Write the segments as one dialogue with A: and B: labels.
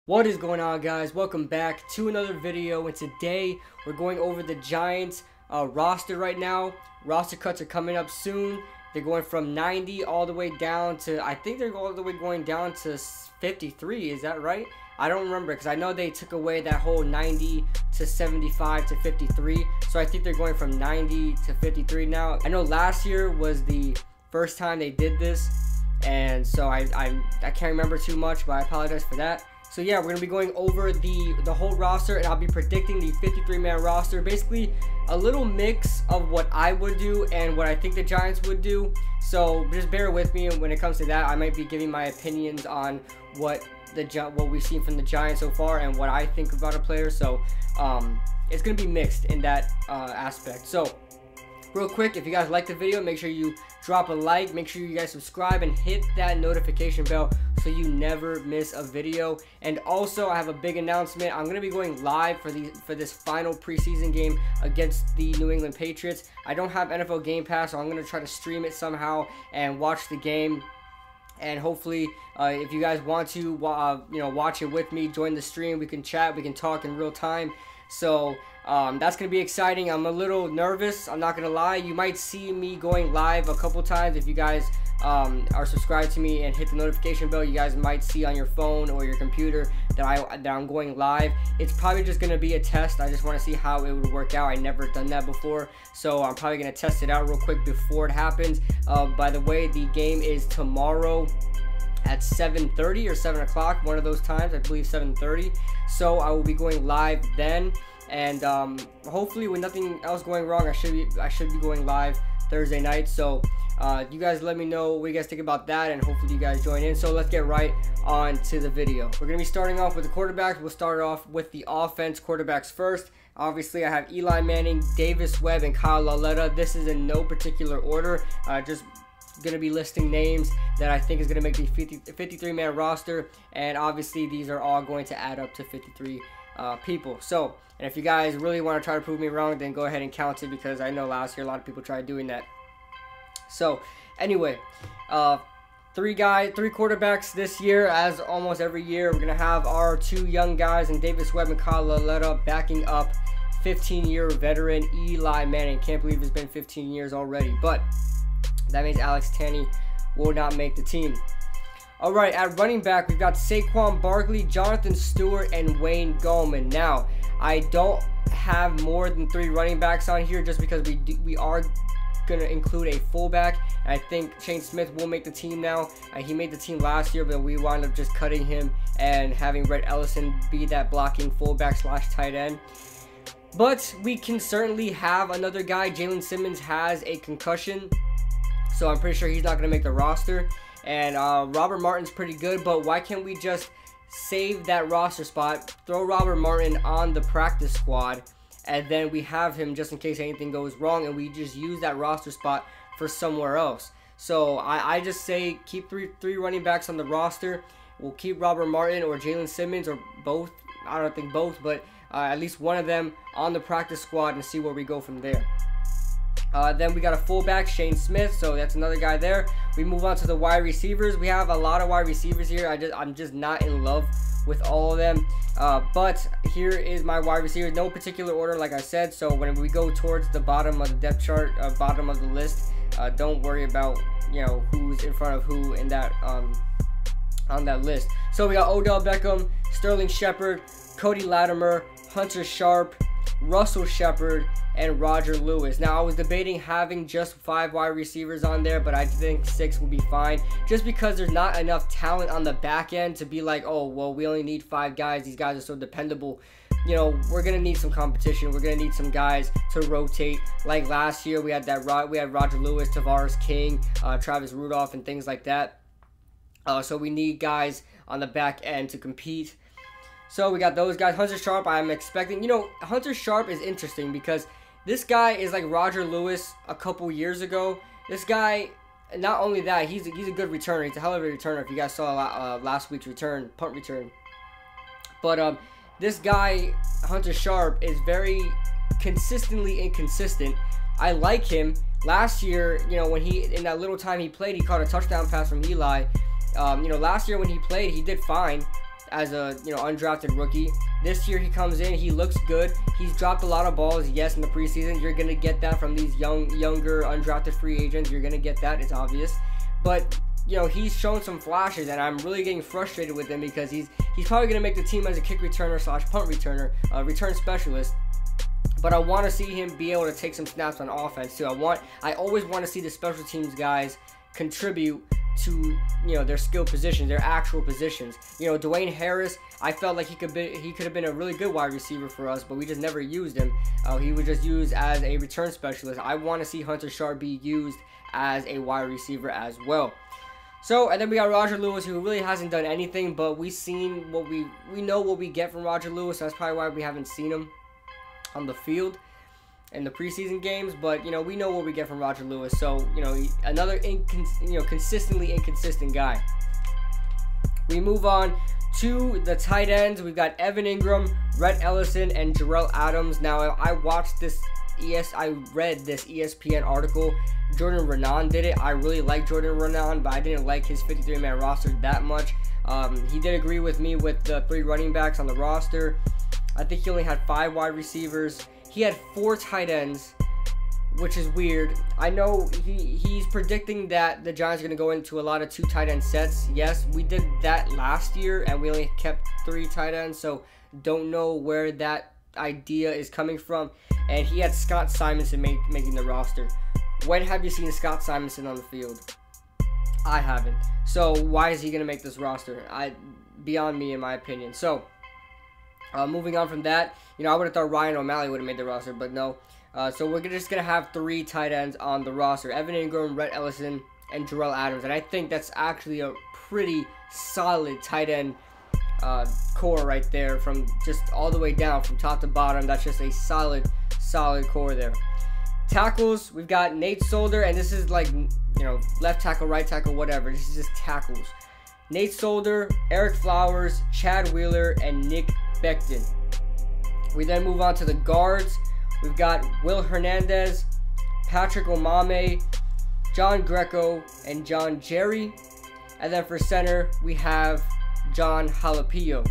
A: What is going on, guys? Welcome back to another video, and today we're going over the Giants roster right now. Roster cuts are coming up soon. They're going from 90 all the way down to, I think they're all the way going down to 53. Is that right? I don't remember, because I know they took away that whole 90 to 75 to 53. So I think they're going from 90 to 53 now. I know last year was the first time they did this, and so I can't remember too much, but I apologize for that. So yeah, we're going to be going over the whole roster, and I'll be predicting the 53-man roster. Basically, a little mix of what I would do and what I think the Giants would do. So just bear with me when it comes to that. I might be giving my opinions on what we've seen from the Giants so far and what I think about a player. So it's going to be mixed in that aspect. So real quick, if you guys like the video, make sure you drop a like, make sure you guys subscribe and hit that notification bell so you never miss a video. And also, I have a big announcement. I'm going to be going live for this final preseason game against the New England Patriots. I don't have NFL Game Pass, so I'm going to try to stream it somehow and watch the game. And hopefully, if you guys want to watch it with me, join the stream. We can chat, we can talk in real time. So that's going to be exciting. I'm a little nervous, I'm not going to lie. You might see me going live a couple times. If you guys are subscribed to me and hit the notification bell, you guys might see on your phone or your computer that I'm going live. It's probably just going to be a test. I just want to see how it would work out. I never done that before, so I'm probably going to test it out real quick before it happens. By the way, the game is tomorrow at 7:30 or 7 o'clock, one of those times. I believe 7:30. So I will be going live then, and hopefully with nothing else going wrong, I should be going live Thursday night. So you guys let me know what you guys think about that, and hopefully you guys join in. So let's get right on to the video. We're gonna be starting off with the quarterbacks. We'll start off with the offense quarterbacks first. Obviously, I have Eli Manning, Davis Webb, and Kyle Lauletta. This is in no particular order. Just going to be listing names that I think is going to make the 53-man roster, and obviously these are all going to add up to 53 people. So, and if you guys really want to try to prove me wrong, then go ahead and count it, because I know last year a lot of people tried doing that. So anyway, three quarterbacks this year. As almost every year, we're going to have our two young guys in Davis Webb and Kyle Lauletta backing up 15-year veteran Eli Manning. Can't believe it's been 15 years already, but that means Alex Tanney will not make the team. All right, at running back, we've got Saquon Barkley, Jonathan Stewart, and Wayne Gallman. Now, I don't have more than 3 running backs on here just because we are going to include a fullback. And I think Shane Smith will make the team now. He made the team last year, but we wound up just cutting him and having Rhett Ellison be that blocking fullback / tight end. But we can certainly have another guy. Jalen Simmons has a concussion, so I'm pretty sure he's not going to make the roster. And Robert Martin's pretty good, but why can't we just save that roster spot, throw Robert Martin on the practice squad, and then we have him just in case anything goes wrong, and we just use that roster spot for somewhere else. So I just say keep three running backs on the roster. We'll keep Robert Martin or Jalen Simmons, or both. I don't think both, but at least one of them on the practice squad, and see where we go from there. Then we got a fullback, Shane Smith, so that's another guy there. We move on to the wide receivers. We have a lot of wide receivers here. I'm just not in love with all of them. But here is my wide receiver, no particular order, like I said. So when we go towards the bottom of the depth chart, bottom of the list, don't worry about who's in front of who in that on that list. So we got Odell Beckham, Sterling Shepard, Cody Latimer, Hunter Sharp, Russell Shepard, and Roger Lewis. Now, I was debating having just 5 wide receivers on there, but I think 6 would be fine, just because there's not enough talent on the back end to be like, oh, well, we only need 5 guys. These guys are so dependable. We're gonna need some competition. We're gonna need some guys to rotate. Like last year, we had Roger Lewis, Tavares King, Travis Rudolph, and things like that. So we need guys on the back end to compete. So we got those guys. Hunter Sharp, I'm expecting. Hunter Sharp is interesting because this guy is like Roger Lewis a couple years ago. This guy, not only that, he's a good returner. He's a hell of a returner. If you guys saw last week's punt return. But this guy, Hunter Sharp, is very consistently inconsistent. I like him. Last year, when in that little time he played, he caught a touchdown pass from Eli. Last year when he played, he did fine. as a undrafted rookie. This year he comes in, he looks good. He's dropped a lot of balls, yes, in the preseason. You're gonna get that from these younger undrafted free agents. You're gonna get that, it's obvious. But he's shown some flashes, and I'm really getting frustrated with him because he's probably gonna make the team as a kick returner / punt returner, return specialist. But I want to see him be able to take some snaps on offense too. I always want to see the special teams guys contribute to their skill positions, their actual positions. Dwayne Harris, I felt like he could have been a really good wide receiver for us, but we just never used him. He was just used as a return specialist. I want to see Hunter Sharp be used as a wide receiver as well. So, and then we got Roger Lewis, who really hasn't done anything, but we know what we get from Roger Lewis. That's probably why we haven't seen him on the field in the preseason games, but we know what we get from Roger Lewis. So another consistently inconsistent guy. We move on to the tight ends. We've got Evan Ingram, Rhett Ellison, and Jarrell Adams. Now I read this ESPN article. Jordan Renan did it. I really like Jordan Renan, but I didn't like his 53-man roster that much. He did agree with me with the 3 running backs on the roster. I think he only had 5 wide receivers. He had 4 tight ends, which is weird. I know he's predicting that the Giants are going to go into a lot of 2 tight end sets. Yes, we did that last year, and we only kept 3 tight ends, so don't know where that idea is coming from. And he had Scott Simonson making the roster. When have you seen Scott Simonson on the field? I haven't. So why is he going to make this roster? Beyond me, in my opinion. So moving on from that, I would have thought Ryan O'Malley would have made the roster, but no. So we're just going to have 3 tight ends on the roster. Evan Ingram, Rhett Ellison, and Jarrell Adams. And I think that's actually a pretty solid tight end core right there, from just all the way down, from top to bottom. That's just a solid core there. Tackles, we've got Nate Solder, and this is like, left tackle, right tackle, whatever. This is just tackles. Nate Solder, Eric Flowers, Chad Wheeler, and Nick Becton. We then move on to the guards. We've got Will Hernandez, Patrick Omame, John Greco, and John Jerry. And then for center, we have John Jalapillo.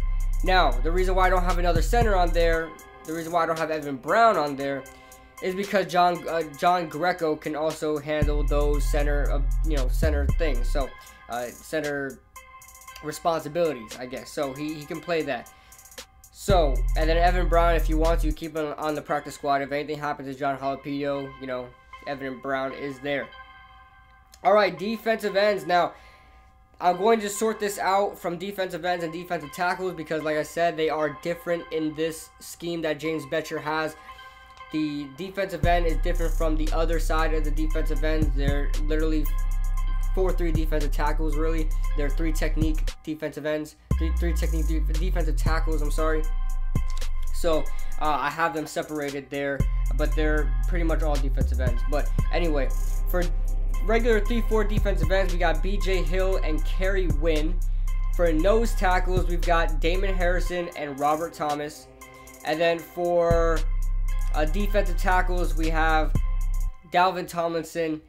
A: Now, the reason why I don't have another center on there, the reason why I don't have Evan Brown on there, is because John Greco can also handle those center things. So, center responsibilities, I guess. So he can play that. So, and then Evan Brown, if you want to, keep him on the practice squad. If anything happens to John Jalapillo, Evan Brown is there. All right, defensive ends. Now, I'm going to sort this out from defensive ends and defensive tackles because, like I said, they are different in this scheme that James Bettcher has. The defensive end is different from the other side of the defensive ends. They're literally 4-3 defensive tackles, really. They're 3 technique defensive ends. 3 technique defensive tackles, I'm sorry. So, I have them separated there, but they're pretty much all defensive ends. But anyway, for regular 3-4 defensive ends, we got B.J. Hill and Kerry Wynn. For nose tackles, we've got Damon Harrison and Robert Thomas. And then for defensive tackles, we have Dalvin Tomlinson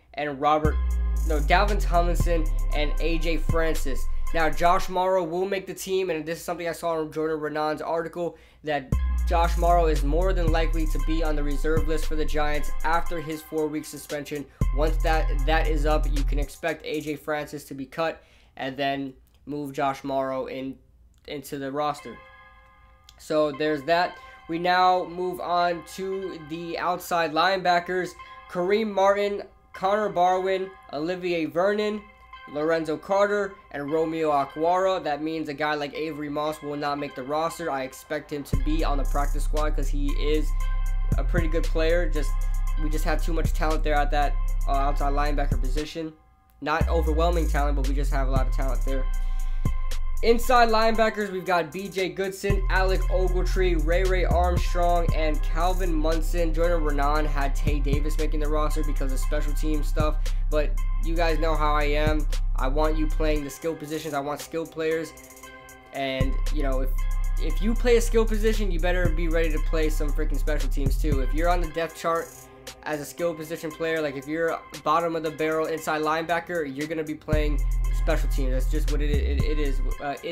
A: and A.J. Francis. Now, Josh Morrow will make the team, and this is something I saw in Jordan Renan's article, that Josh Morrow is more than likely to be on the reserve list for the Giants after his 4-week suspension. Once that is up, you can expect A.J. Francis to be cut and then move Josh Morrow into the roster. So there's that. We now move on to the outside linebackers. Kareem Martin, Connor Barwin, Olivier Vernon, Lorenzo Carter, and Romeo Aquara. That means a guy like Avery Moss will not make the roster. I expect him to be on the practice squad because he is a pretty good player. We just have too much talent there at that outside linebacker position. Not overwhelming talent, but we just have a lot of talent there. Inside linebackers, we've got B.J. Goodson, Alec Ogletree, Ray Armstrong, and Calvin Munson. Jordan Renan had Tay Davis making the roster because of special team stuff, but you guys know how I am. I want you playing the skill positions. I want skill players, and if you play a skill position, you better be ready to play some freaking special teams too. If you're on the depth chart as a skill position player, like if you're bottom of the barrel inside linebacker, you're going to be playing special teams. That's just what it is. It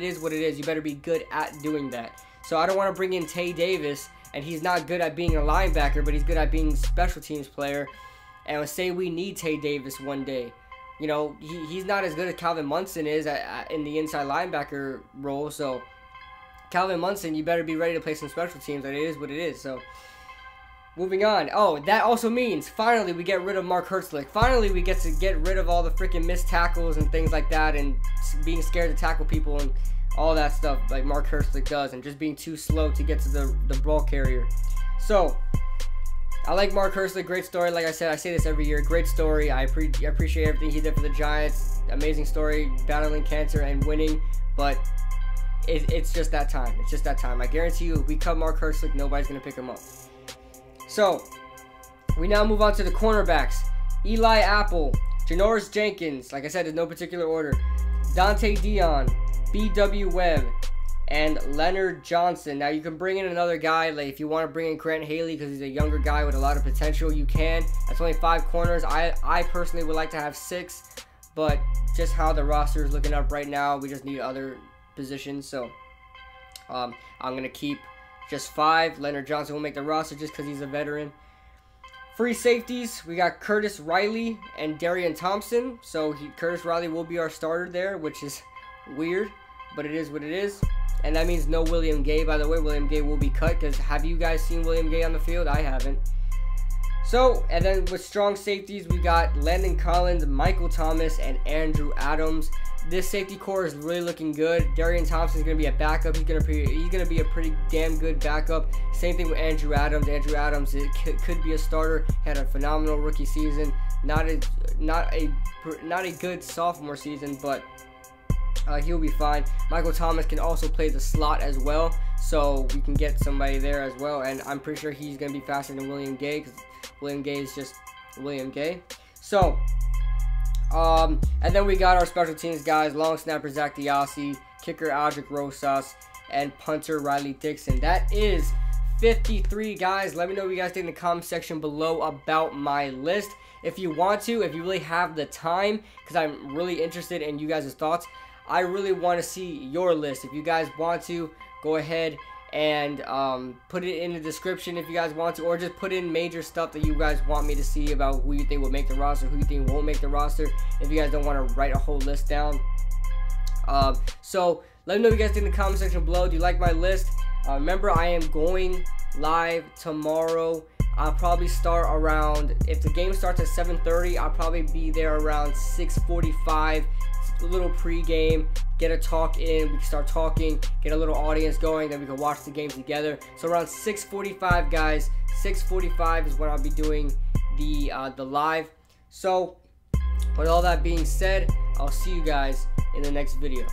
A: is what it is. You better be good at doing that. So I don't want to bring in Tay Davis, and he's not good at being a linebacker, but he's good at being a special teams player. And let's say we need Tay Davis one day. You know, he's not as good as Calvin Munson is in the inside linebacker role. So Calvin Munson, you better be ready to play some special teams. That it is what it is. So moving on. Oh, that also means finally we get rid of Mark Hertzlick. Finally we get to get rid of all the freaking missed tackles and things like that, and being scared to tackle people and all that stuff like Mark Hertzlick does, and just being too slow to get to the ball carrier. So I like Mark Hertzlick. Great story. Like I said, I say this every year. Great story. I appreciate everything he did for the Giants. Amazing story, battling cancer and winning. But it's just that time. It's just that time. I guarantee you, if we cut Mark Hertzlick, nobody's going to pick him up. So we now move on to the cornerbacks. Eli Apple, Janoris Jenkins. Like I said, in no particular order. Dante Dion, B.W. Webb, and Leonard Johnson. Now you can bring in another guy, like if you want to bring in Grant Haley because he's a younger guy with a lot of potential, you can. That's only 5 corners. I personally would like to have 6, but just how the roster is looking up right now, we just need other positions. So I'm gonna keep just 5. Leonard Johnson will make the roster just because he's a veteran. Free safeties, we got Curtis Riley and Darian Thompson. So Curtis Riley will be our starter there, which is weird, but it is what it is. And that means no William Gay, by the way. William Gay will be cut, because have you guys seen William Gay on the field? I haven't. So, and then with strong safeties, we got Landon Collins, Michael Thomas, and Andrew Adams. This safety core is really looking good. Darian Thompson is going to be a backup. He's going to be a pretty damn good backup. Same thing with Andrew Adams. Andrew Adams could be a starter. He had a phenomenal rookie season. Not a good sophomore season, but he'll be fine. Michael Thomas can also play the slot as well, so we can get somebody there as well. And I'm pretty sure he's going to be faster than William Gay, because William Gay is just William Gay. So, and then we got our special teams guys: long snapper Zach Diassi, kicker Aldrick Rosas, and punter Riley Dixon. That is 53 guys. Let me know what you guys think in the comment section below about my list. If you want to, if you really have the time, because I'm really interested in you guys' thoughts. I really want to see your list. If you guys want to, go ahead and put it in the description if you guys want to, or just put in major stuff that you guys want me to see about who you think will make the roster, who you think won't make the roster, if you guys don't want to write a whole list down. So let me know what you guys think in the comment section below. Do you like my list? Remember, I am going live tomorrow. I'll probably start around, if the game starts at 7:30, I'll probably be there around 6:45. A little pre-game, get a talk in, we can start talking, get a little audience going, then we can watch the game together. So around 6:45, guys, 6:45 is when I'll be doing the live. So with all that being said, I'll see you guys in the next video.